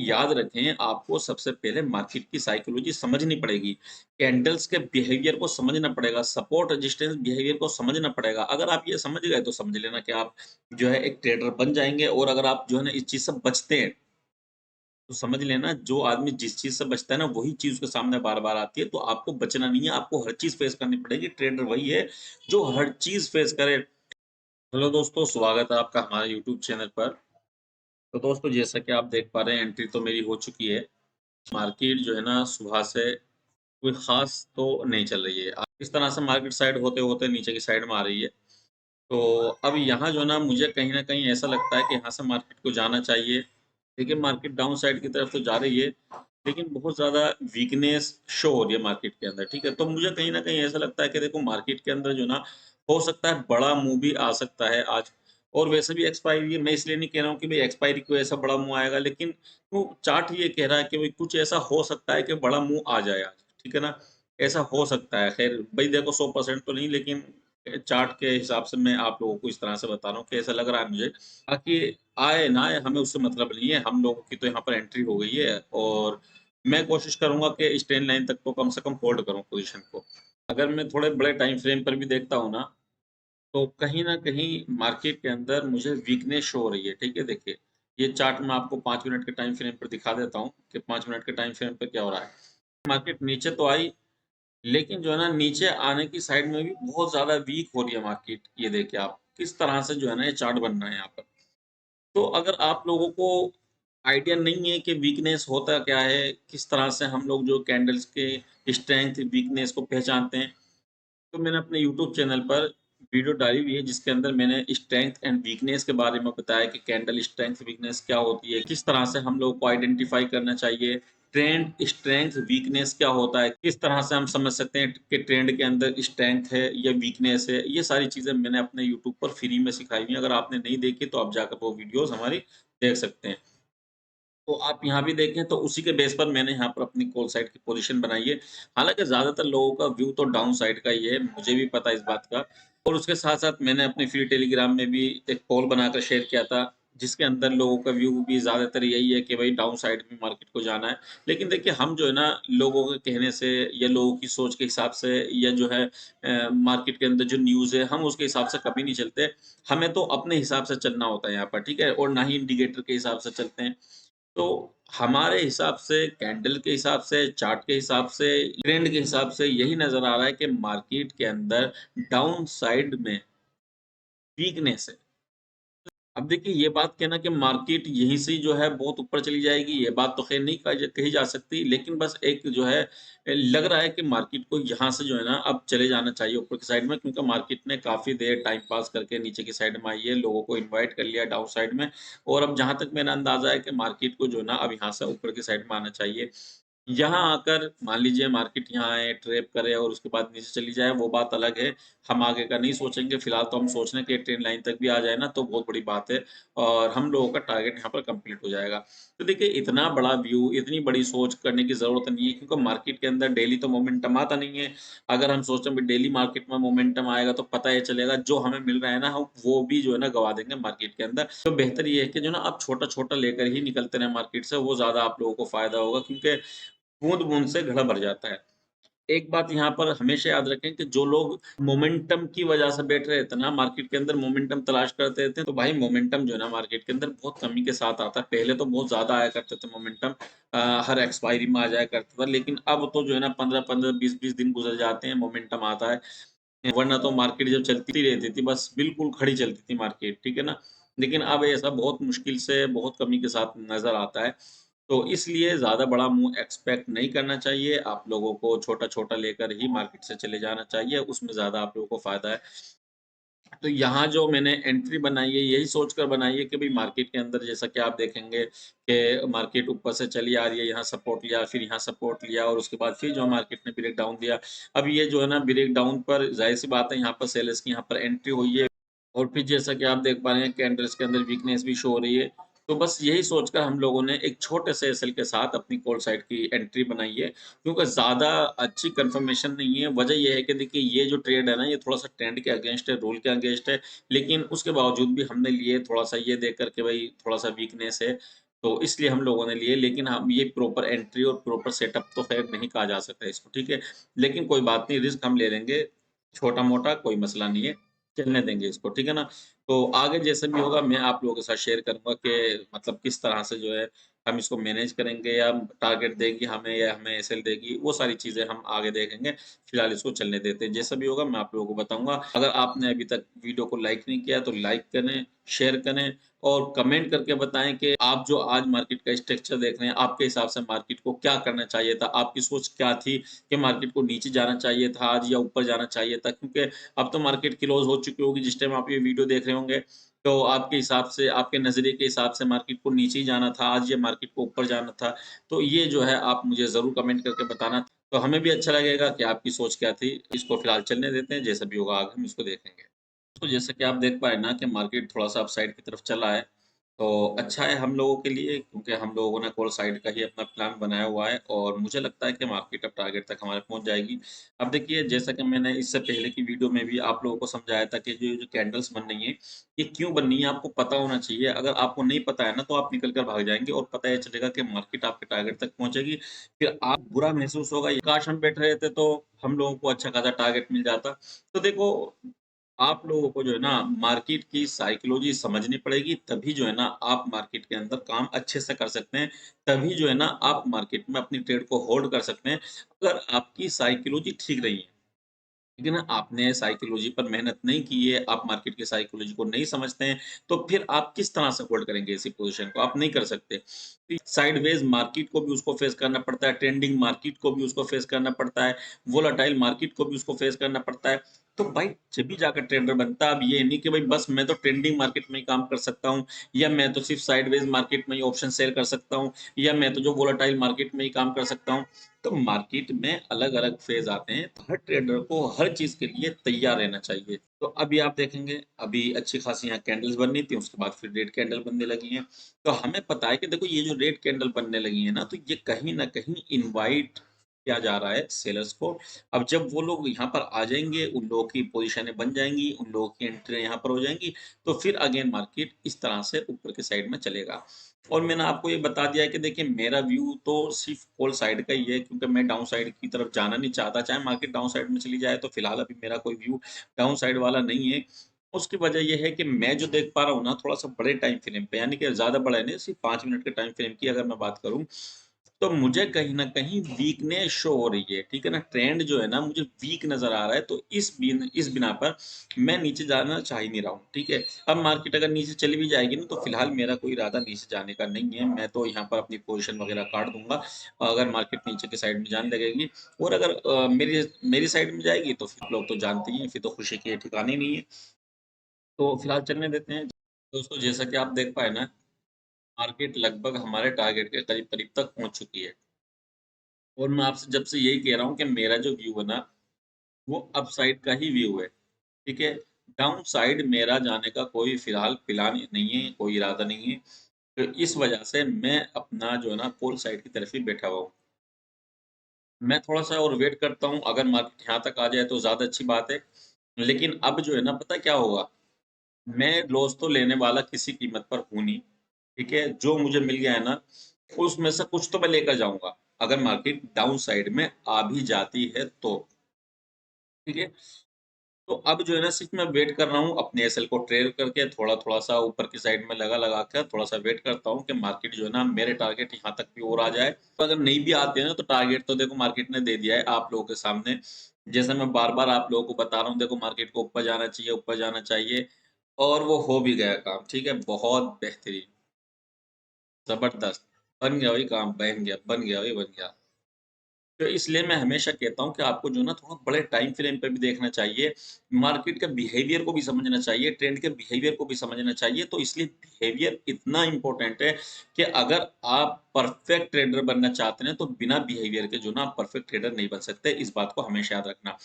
याद रखें, आपको सबसे पहले मार्केट की साइकोलॉजी समझनी पड़ेगी। कैंडल्स के बिहेवियर को समझना पड़ेगा, सपोर्ट रेजिस्टेंस बिहेवियर को समझना पड़ेगा। अगर आप ये समझ गए तो समझ लेना कि आप जो है एक ट्रेडर बन जाएँगे। और अगर आप जो है ना इस चीज़ से बचते हैं, तो समझ लेना जो आदमी जिस चीज़ से बचता है ना वही चीज़ उसके सामने बार-बार आती है। तो आपको बचना नहीं है, आपको हर चीज़ फेस करनी पड़ेगी। ट्रेडर वही है जो हर चीज़ फेस करे। हेलो दोस्तों, स्वागत है आपका हमारे यूट्यूब चैनल पर। तो दोस्तों, जैसा कि आप देख पा रहे हैं, एंट्री तो मेरी हो चुकी है। मार्केट जो है ना सुबह से कोई ख़ास तो नहीं चल रही है। इस तरह से मार्केट साइड होते-होते नीचे की साइड में आ रही है। तो अब यहाँ जो है ना मुझे कहीं न कहीं ऐसा लगता है कि यहाँ से मार्केट को जाना चाहिए। देखिए, मार्केट डाउन साइड की तरफ तो जा रही है, लेकिन बहुत ज़्यादा वीकनेस शो हो रही है मार्केट के अंदर, ठीक है? तो मुझे कहीं न कहीं ऐसा लगता है कि देखो, मार्केट के अंदर जो ना हो सकता है बड़ा मूव भी आ सकता है आज। और वैसे भी एक्सपायरी है, मैं इसलिए नहीं कह रहा हूँ कि भई एक्सपायरी की वजह से बड़ा मूव आएगा, लेकिन वो चार्ट ये कह रहा है कि भई कुछ ऐसा हो सकता है कि बड़ा मूव आ जाए आज, ठीक है ना? ऐसा हो सकता है। ख़ैर भई देखो, 100% तो नहीं, लेकिन चार्ट के हिसाब से मैं आप लोगों को इस तरह से बता रहा हूँ कि ऐसा लग रहा है मुझे। बाकी आए ना आए हमें उससे मतलब नहीं है, हम लोगों की तो यहाँ पर एंट्री हो गई है। और मैं कोशिश करूँगा कि इस ट्रेंड लाइन तक तो कम से कम होल्ड करूँ पोज़ीशन को। अगर मैं थोड़े बड़े टाइम फ्रेम पर भी देखता हूँ ना, तो कहीं न कहीं मार्केट के अंदर मुझे वीकनेस शो हो रही है, ठीक है? देखिए, ये चार्ट मैं आपको 5 मिनट के टाइम फ्रेम पर दिखा देता हूँ कि 5 मिनट के टाइम फ्रेम पे क्या हो रहा है। मार्केट नीचे तो आई, लेकिन जो है ना नीचे आने की साइड में भी बहुत ज़्यादा वीक हो रही है मार्केट। ये देखिए आप, किस तरह से जो है ना ये चार्ट बन रहा है यहाँ पर। तो अगर आप लोगों को आइडिया नहीं है कि वीकनेस होता क्या है, किस तरह से हम लोग जो कैंडल्स के स्ट्रेंथ, वीकनेस को पहचानते हैं, तो मैंने अपने यूट्यूब चैनल पर वीडियो डाली हुई है जिसके अंदर मैंने स्ट्रेंथ एंड वीकनेस के बारे में बताया कि कैंडल स्ट्रेंथ वीकनेस क्या होती है, किस तरह से हम लोग को आइडेंटिफाई करना चाहिए, ट्रेंड स्ट्रेंथ वीकनेस क्या होता है, किस तरह से हम समझ सकते हैं कि ट्रेंड के अंदर स्ट्रेंथ है या वीकनेस है। ये सारी चीज़ें मैंने अपने यूट्यूब पर फ्री में सिखाई हुई हैं। अगर आपने नहीं देखी तो आप जाकर वो वीडियोज़ हमारी देख सकते हैं। तो आप यहाँ भी देखें तो उसी के बेस पर मैंने यहाँ पर अपनी कॉल साइड की पोजीशन बनाई है। हालाँकि ज़्यादातर लोगों का व्यू तो डाउन साइड का ही है, मुझे भी पता है इस बात का। और उसके साथ-साथ मैंने अपने फ्री टेलीग्राम में भी एक पोल बनाकर शेयर किया था, जिसके अंदर लोगों का व्यू भी ज़्यादातर यही है कि भई डाउन साइड में मार्केट को जाना है। लेकिन देखिए, हम जो है ना लोगों के कहने से या लोगों की सोच के हिसाब से या जो है मार्केट के अंदर जो न्यूज़ है, हम उसके हिसाब से कभी नहीं चलते। हमें तो अपने हिसाब से चलना होता है यहाँ पर, ठीक है? और ना ही इंडिकेटर के हिसाब से चलते हैं। तो हमारे हिसाब से, कैंडल के हिसाब से, चार्ट के हिसाब से, ट्रेंड के हिसाब से यही नज़र आ रहा है कि मार्केट के अंदर डाउन साइड में वीकनेस है। अब देखिए, ये बात कहना कि मार्केट यहीं से जो है बहुत ऊपर चली जाएगी, ये बात तो ख़ैर नहीं कही जा सकती, लेकिन बस एक जो है लग रहा है कि मार्केट को यहाँ से जो है ना अब चले जाना चाहिए ऊपर की साइड में, क्योंकि मार्केट ने काफ़ी देर टाइम पास करके नीचे की साइड में आई है, लोगों को इनवाइट कर लिया डाउन साइड में। और अब जहाँ तक मेरा अंदाज़ा है कि मार्केट को जो है ना अब यहाँ से ऊपर की साइड में आना चाहिए। यहाँ आकर मान लीजिए मार्केट यहाँ आए, ट्रैप करे और उसके बाद नीचे चली जाए, वो बात अलग है। हम आगे का नहीं सोचेंगे, फिलहाल तो हम सोच रहे हैं कि ट्रेंड लाइन तक भी आ जाए ना तो बहुत बड़ी बात है और हम लोगों का टारगेट यहाँ पर कंप्लीट हो जाएगा। तो देखिए, इतना बड़ा व्यू, इतनी बड़ी सोच करने की ज़रूरत नहीं है, क्योंकि मार्केट के अंदर डेली तो मोमेंटम आता नहीं है। अगर हम सोचें कि डेली मार्केट में मोमेंटम आएगा तो पता ये चलेगा जो हमें मिल रहा है ना, हम वो भी जो है ना गँवा देंगे मार्केट के अंदर। तो बेहतर ये है कि जो ना आप छोटा-छोटा लेकर ही निकलते रहें मार्केट से, वो ज़्यादा आप लोगों को फ़ायदा होगा, क्योंकि बूँद-बूँद से घड़ा भर जाता है। एक बात यहाँ पर हमेशा याद रखें कि जो लोग मोमेंटम की वजह से बैठ रहे थे ना, मार्केट के अंदर मोमेंटम तलाश करते थे, तो भाई मोमेंटम जो है ना मार्केट के अंदर बहुत कमी के साथ आता है। पहले तो बहुत ज़्यादा आया करते थे मोमेंटम, हर एक्सपायरी में आ जाया करता था, लेकिन अब तो जो है ना 15-15, 20-20 दिन गुज़र जाते हैं, मोमेंटम आता है। वरना तो मार्केट जब चलती रहती थी, बस बिल्कुल खड़ी चलती थी मार्केट, ठीक है ना? लेकिन अब ऐसा बहुत मुश्किल से, बहुत कमी के साथ नज़र आता है। तो इसलिए ज़्यादा बड़ा मूव एक्सपेक्ट नहीं करना चाहिए। आप लोगों को छोटा-छोटा लेकर ही मार्केट से चले जाना चाहिए, उसमें ज़्यादा आप लोगों को फ़ायदा है। तो यहाँ जो मैंने एंट्री बनाई है, यही सोचकर बनाई है कि भई मार्केट के अंदर जैसा कि आप देखेंगे कि मार्केट ऊपर से चली आ रही है, यहाँ सपोर्ट लिया, फिर यहाँ सपोर्ट लिया और उसके बाद फिर जो मार्केट ने ब्रेक डाउन दिया। अब ये जो है ना ब्रेक डाउन पर ज़ाहिर-सी बात है, यहाँ पर सेलर्स की यहाँ पर एंट्री हुई है। और फिर जैसा कि आप देख पा रहे हैं, कैंडल्स के अंदर वीकनेस भी शो हो रही है। तो बस यही सोचकर हम लोगों ने एक छोटे से एसएल के साथ अपनी कॉल साइड की एंट्री बनाई है, क्योंकि ज़्यादा अच्छी कंफर्मेशन नहीं है। वजह ये है कि देखिए, ये जो ट्रेड है ना, ये थोड़ा-सा ट्रेंड के अगेंस्ट है, रूल के अगेंस्ट है, लेकिन उसके बावजूद भी हमने लिए थोड़ा-सा ये देख कर के भई थोड़ा-सा वीकनेस है। तो इसलिए हम लोगों ने लिए, लेकिन हम ये प्रॉपर एंट्री और प्रॉपर सेटअप तो ख़ैर नहीं कहा जा सकता इसको, ठीक है? लेकिन कोई बात नहीं, रिस्क हम ले लेंगे, छोटा-मोटा कोई मसला नहीं है, चलने देंगे इसको, ठीक है ना? तो आगे जैसे भी होगा मैं आप लोगों के साथ शेयर करूँगा कि मतलब किस तरह से जो है हम इसको मैनेज करेंगे, या टारगेट देगी हमें या हमें एसएल देगी, वो सारी चीज़ें हम आगे देखेंगे। फिलहाल इसको चलने देते हैं, जैसा भी होगा मैं आप लोगों को बताऊँगा। अगर आपने अभी तक वीडियो को लाइक नहीं किया तो लाइक करें, शेयर करें और कमेंट करके बताएँ कि आप जो आज मार्केट का स्ट्रक्चर देख रहे हैं, आपके हिसाब से मार्केट को क्या करना चाहिए था? आपकी सोच क्या थी कि मार्केट को नीचे जाना चाहिए था आज या ऊपर जाना चाहिए था? क्योंकि अब तो मार्केट क्लोज़ हो चुकी होगी जिस टाइम आप ये वीडियो देख रहे होंगे। तो आपके हिसाब से, आपके नज़रिए के हिसाब से मार्केट को नीचे ही जाना था आज, या मार्केट को ऊपर जाना था? तो ये जो है आप मुझे ज़रूर कमेंट करके बताना। तो हमें भी अच्छा लगेगा कि आपकी सोच क्या थी। इसको फिलहाल चलने देते हैं, जैसा भी होगा आगे हम इसको देखेंगे। तो जैसा कि आप देख पाए ना कि मार्केट थोड़ा-सा अपसाइड की तरफ चला है, तो अच्छा है हम लोगों के लिए, क्योंकि हम लोगों ने कॉल साइड का ही अपना प्लान बनाया हुआ है और मुझे लगता है कि मार्केट अब टारगेट तक हमारे पहुँच जाएगी। अब देखिए, जैसा कि मैंने इससे पहले की वीडियो में भी आप लोगों को समझाया था कि जो जो कैंडल्स बन रही हैं, ये क्यों बन रही हैं आपको पता होना चाहिए। अगर आपको नहीं पता है ना, तो आप निकल कर भाग जाएँगे और पता ये चलेगा कि मार्केट आपके टारगेट तक पहुँचेगी। फिर आप बुरा महसूस होगा, काश हम बैठे रहते तो हम लोगों को अच्छा खासा टारगेट मिल जाता। तो देखो, आप लोगों को जो है ना मार्केट की साइकोलॉजी समझनी पड़ेगी, तभी जो है ना आप मार्केट के अंदर काम अच्छे से कर सकते हैं। तभी जो है ना आप मार्केट में अपनी ट्रेड को होल्ड कर सकते हैं। अगर आपकी साइकोलॉजी ठीक नहीं है, लेकिन आपने साइकोलॉजी पर मेहनत नहीं की है, आप मार्केट की साइकोलॉजी को नहीं समझते हैं, तो फिर आप किस तरह से होल्ड करेंगे ऐसी पोज़ीशन को? आप नहीं कर सकते। साइडवेज़ मार्केट को भी उसको फेस करना पड़ता है, ट्रेंडिंग मार्केट को भी उसको फेस करना पड़ता है, वोलेटाइल मार्केट को भी उसको फेस करना पड़ता है। तो भाई जब भी जाकर ट्रेडर बनता है, अब ये नहीं कि भाई बस मैं तो ट्रेंडिंग मार्केट में ही काम कर सकता हूँ, या मैं तो सिर्फ़ साइडवेज़ मार्केट में ही ऑप्शन सेल कर सकता हूँ, या मैं तो जो वोलेटाइल मार्केट में ही काम कर सकता हूँ। तो मार्केट में अलग-अलग फ़ेज़ आते हैं, तो हर ट्रेडर को हर चीज़ के लिए तैयार रहना चाहिए। तो अभी आप देखेंगे, अभी अच्छी खासी यहाँ कैंडल्स बन रही थी, उसके बाद फिर रेड कैंडल बनने लगी हैं। तो हमें पता है कि देखो, ये जो रेड कैंडल बनने लगी है ना, तो ये कहीं न कहीं इनवाइट किया जा रहा है सेलर्स को। अब जब वो लोग यहाँ पर आ जाएँगे, उन लोगों की पोज़ीशनें बन जाएँगी, उन लोगों की एंट्रियाँ यहाँ पर हो जाएँगी, तो फिर अगेन मार्केट इस तरह से ऊपर की साइड में चलेगा। और मैंने आपको ये बता दिया है कि देखिए, मेरा व्यू तो सिर्फ़ कॉल साइड का ही है, क्योंकि मैं डाउन साइड की तरफ जाना नहीं चाहता। चाहे मार्केट डाउन साइड में चली जाए, तो फिलहाल अभी मेरा कोई व्यू डाउन साइड वाला नहीं है। उसकी वजह ये है कि मैं जो देख पा रहा हूँ ना, थोड़ा-सा बड़े टाइम फ्रेम पे, यानी कि ज़्यादा बड़ा नहीं, सिर्फ़ 5 मिनट के टाइम फ्रेम की अगर मैं बात करूँ, तो मुझे कहीं न कहीं वीकनेस शो हो रही है, ठीक है ना? ट्रेंड जो है ना मुझे वीक नज़र आ रहा है, तो इस बिना पर मैं नीचे जाना चाह ही नहीं रहा हूँ, ठीक है? अब मार्केट अगर नीचे चली भी जाएगी ना, तो फिलहाल मेरा कोई इरादा नीचे जाने का नहीं है, मैं तो यहाँ पर अपनी पोज़ीशन वगैरह काट दूँगा, अगर मार्केट नीचे की साइड में जाने लगेगी। और अगर मेरी मेरी साइड में जाएगी, तो फिर लोग तो जानते ही हैं, फिर तो खुशी के ठिकाने नहीं है। तो फिलहाल चलने देते हैं। दोस्तों, जैसा कि आप देख पाए ना, मार्केट लगभग हमारे टारगेट के करीब-करीब तक पहुँच चुकी है। और मैं आपसे जब से यही कह रहा हूँ कि मेरा जो व्यू है ना, वो अपसाइड का ही व्यू है, ठीक है? डाउन साइड मेरा जाने का कोई फ़िलहाल प्लान नहीं है, कोई इरादा नहीं है। तो इस वजह से मैं अपना जो है ना कॉल साइड की तरफ ही बैठा हुआ हूँ। मैं थोड़ा-सा और वेट करता हूँ, अगर मार्केट यहाँ तक आ जाए तो ज़्यादा अच्छी बात है। लेकिन अब जो है ना, पता है क्या होगा? मैं लॉस तो लेने वाला किसी कीमत पर हूँ नहीं, ठीक है? जो मुझे मिल गया है ना, उसमें से कुछ तो मैं लेकर जाऊँगा, अगर मार्केट डाउन साइड में आ भी जाती है तो, ठीक है? तो अब जो है ना, सिर्फ़ मैं वेट कर रहा हूँ अपने एसएल को ट्रेल करके, थोड़ा-थोड़ा सा ऊपर की साइड में लगा-लगा कर थोड़ा-सा वेट करता हूँ कि मार्केट जो है ना मेरे टारगेट यहाँ तक भी और आ जाए। तो अगर नहीं भी आते हैं ना, तो टारगेट तो देखो मार्केट ने दे दिया है आप लोगों के सामने। जैसे मैं बार-बार आप लोगों को बता रहा हूँ, देखो मार्केट को ऊपर जाना चाहिए, ऊपर जाना चाहिए, और वो हो भी गया काम, ठीक है? बहुत बेहतरीन, ज़बरदस्त, बन गया भाई काम, बन गया भाई, बन गया। तो इसलिए मैं हमेशा कहता हूँ कि आपको जो है ना थोड़ा बड़े टाइम फ्रेम पे भी देखना चाहिए, मार्केट के बिहेवियर को भी समझना चाहिए, ट्रेंड के बिहेवियर को भी समझना चाहिए। तो इसलिए बिहेवियर इतना इम्पोर्टेंट है कि अगर आप परफेक्ट ट्रेडर बनना चाहते हैं, तो बिना बिहेवियर के जो ना आप परफेक्ट ट्रेडर नहीं बन सकते। इस बात को हमेशा याद रखना।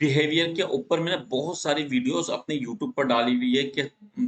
बिहेवियर के ऊपर मैंने बहुत सारी वीडियोज़ अपने यूट्यूब पर डाली हुई है कि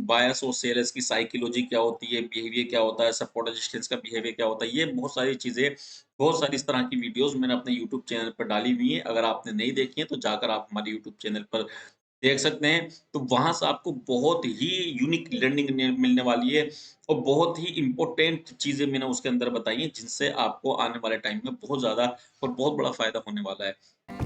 बायर्स और सेलर्स की साइकोलॉजी क्या होती है, बिहेवियर क्या होता है, सपोर्ट रेजिस्टेंस का बिहेवियर क्या होता है। ये बहुत सारी चीज़ें, बहुत सारी इस तरह की वीडियोज़ मैंने अपने यूट्यूब चैनल पर डाली हुई हैं। अगर आपने नहीं देखी हैं, तो जाकर आप हमारे यूट्यूब चैनल पर देख सकते हैं। तो वहाँ से आपको बहुत ही यूनिक लर्निंग मिलने वाली है और बहुत ही इम्पोर्टेंट चीज़ें मैंने उसके अंदर बताई हैं, जिनसे आपको आने वाले टाइम में बहुत ज़्यादा और बहुत बड़ा फ़ायदा होने वाला है।